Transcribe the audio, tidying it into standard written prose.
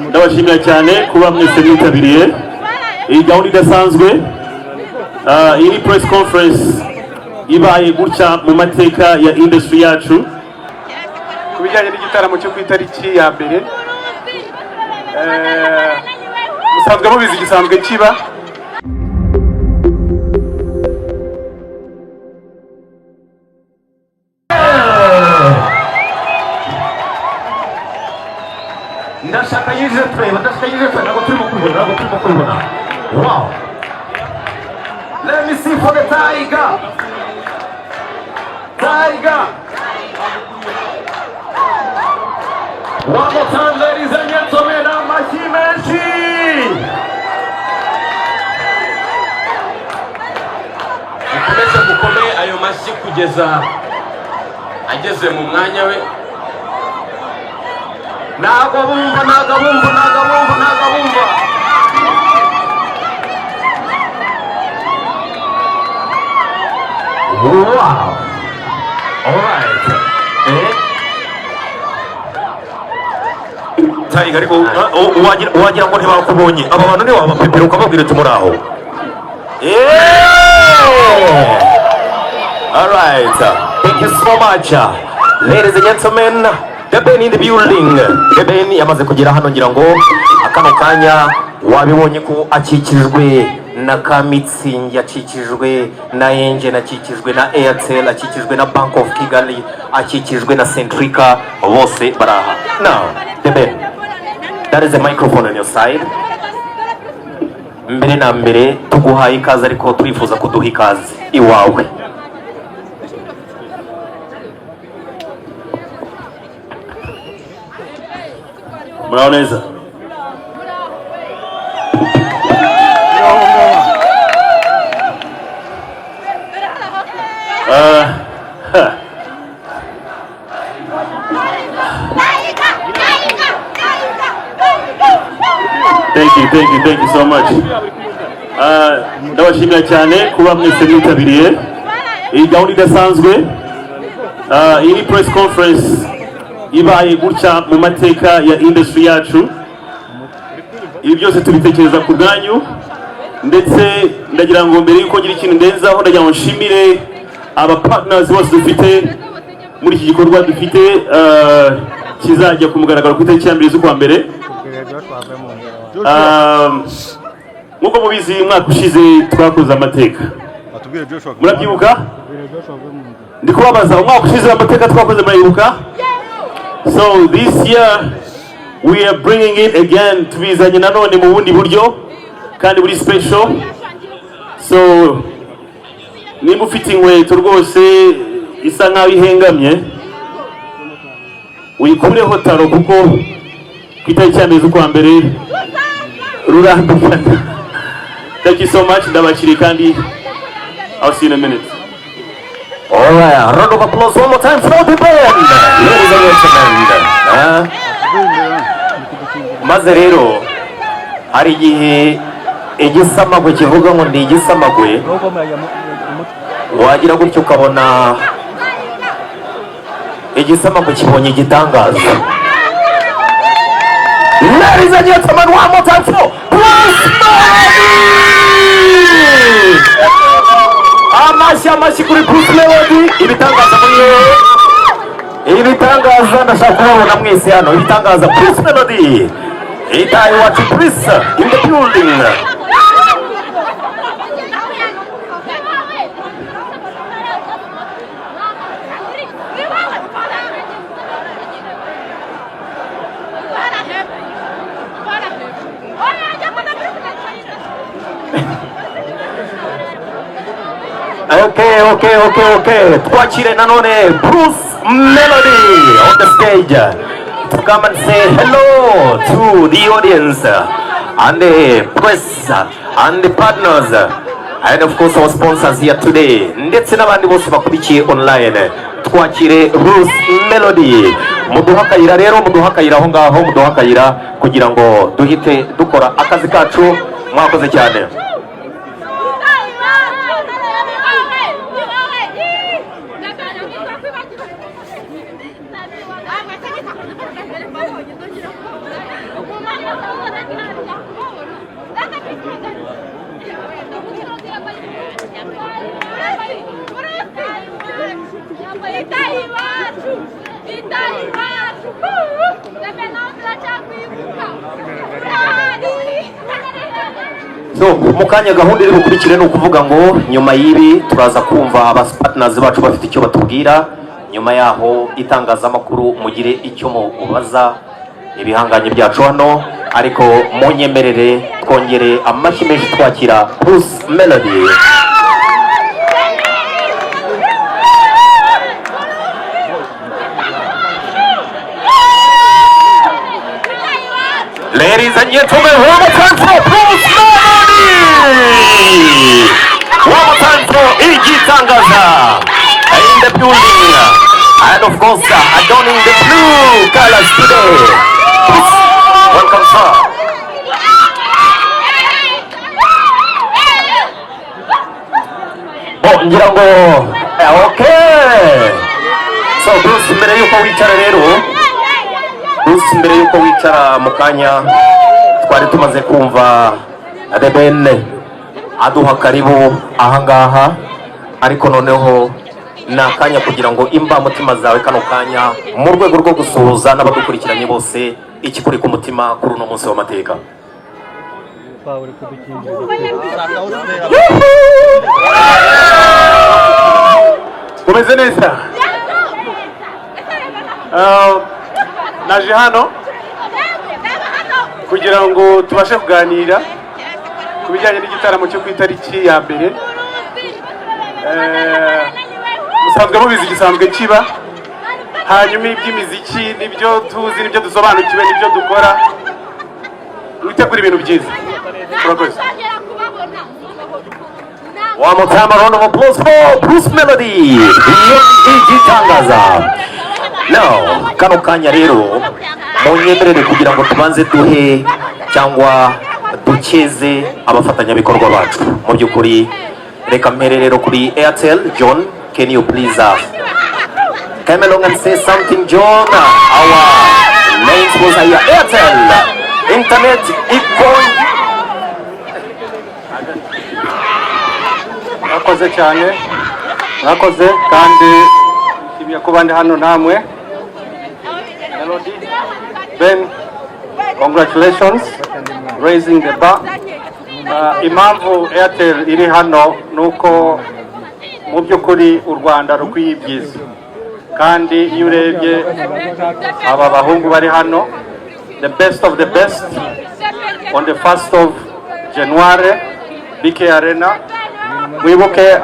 ndabashimira cyane kuba mwese mwitabiriye iyi gahunda idasanzwe. Iyi press conference ibaye gutya mu mateka ya industry yacu kubijyanye n'igitaramo cyo ku itariki ya mbere. Musanzwe mubizi gisanzwe kiba ndashaka yije tureba ntabwo turimo kubibona. Wow, let me see for the tiger. One more time, ladies and gentlemen, amashyi menshi. Mukomeze mukome ayo mashyi kugeza ageze mu mwanya we. Ntago bumva. Wow, alright. Tiger, ariko wagira ngo ntibakubonye aba bantu ni wabapepera ukababwira ati muri aho. Alright, thank you so much, ladies and gentlemen. The Ben in the building. The Ben yamaze kugera hano ngira ngo akano kanya wabibonye ko akikijwe na Kamitsingi, akikijwe na Enje, akikijwe na Airtel, akikijwe na Bank of Kigali, akikijwe na Centrica, bose baraha. Now, The Ben, that is a microphone on your side. Mbere na mbere tuguhaye ikaze, ariko turifuza kuduha ikaze iwawe. Muraoneza. Thank you so much. Ndabashimira cyane kuba mwese mwitabiriye iyi gahunda idasanzwe. Iyi press conference ibaye gutya mu mateka ya industry yacu. Ibi byose tubitekereza ku bwanyu, ndetse ndagira ngo mbere yuko ngira ikintu ndenzaho ndagira ngo nshimire aba partners bose dufite muri iki gikorwa dufite kizajya ku mugaragaro ku itariki ya mbere z'ukwa mbere. Nk'uko mubizi umwaka ushize twakoze amateka, murabyibuka? Ndi kubabaza, umwaka ushize amateka twakoze murayibuka? So this year we are bringing it again, tubizanye nanone mu bundi buryo kandi buri special. So niba ufite inkweto rwose isa nkaho ihengamye uyikureho taro, kuko ku itariki ya mbere z'ukwa mbere rurambikana. Thank you so much, ndabakiriye kandi I'll see you in a minute. Alright, round of applause one more time for the band, ladies and gentlemen. Maze rero hari igihe igisamagwe kivuga ngo ndi igisamagwe, wagira gutyo ukabona igisamagwe kibonye igitangaza. Ladies and gentlemen, one more time for Bruce Melody. Amashyi kuri Bruce Melody. Ibitangaza muri ibitangaza ndashaka kubabona mwese hano. Ibitangaza Bruce Melody. Itayi wacu Bruce in the building. Okay. Twachire nanone Bruce Melody on the stage to come and say hello to the audience and the press and the partners and of course our sponsors here today, ndetse n'abandi bose bakurikiye online. Twachire Bruce Melody. Muduhakayira rero, muduhakayira aho ngaho, muduhakayira kugira ngo duhite dukora akazi kacu. Mwakoze cyane. So mukanya gahunda iri bukurikire ni ukuvuga ngo nyuma y'ibi turaza kumva abaspartners bacu bafite icyo batubwira, nyuma yaho itangazamakuru mugire icyo mubaza ibihanganye byacu hano, ariko munyemerere twongere amashyi menshi twakira Bruce Melody. Ladies and gentlemen, one more time for Bruce Melody! One more time for Igitangaza in the building. And of course, adorning the blue colors today. Welcome, sir. Oh, ngira ngo, okay. So, Bruce, mbere yuko wicara rero, Bruce, mbere yuko wicara mu kanya twari tumaze kumva The Ben aduha karibu ahangaha, ariko noneho ni akanya kugira ngo imba mutima zawe kano kanya mu rwego rwo gusuhuza n'abadukurikiranye bose ikikuri ku mutima kuri uno munsi w'amateka. umeze neza? Naje hano kugira ngo tubashe kuganira ku bijyanye n'igitaramo cyo ku itariki ya mbere. Musanzwe mubizi gisanzwe kiba, hanyuma iby'imiziki nibyo tuzi, nibyo dusobanukiwe, nibyo dukora, witegura ibintu byiza. Murakoze. One more time, a round of applause for Bruce Melody, Igitangaza. Now, kano kanya rero munyemerere kugira ngo tubanze duhe cyangwa dukeze abafatanyabikorwa bacu. Mu by'ukuri reka mpere rero kuri Airtel. John, can you please come along and say something, John? Our main sponsor here, Airtel Internet Icon. Murakoze cyane, murakoze kandi nshimiye kuba ndi hano namwe. Melody, Ben, congratulations raising the bar. Impamvu Airtel iri hano nuko mu by'ukuri u Rwanda rukwiye ibyiza, kandi iyo urebye aba bahungu bari hano, the best of the best, on the 1st of January, BK Arena, mwibuke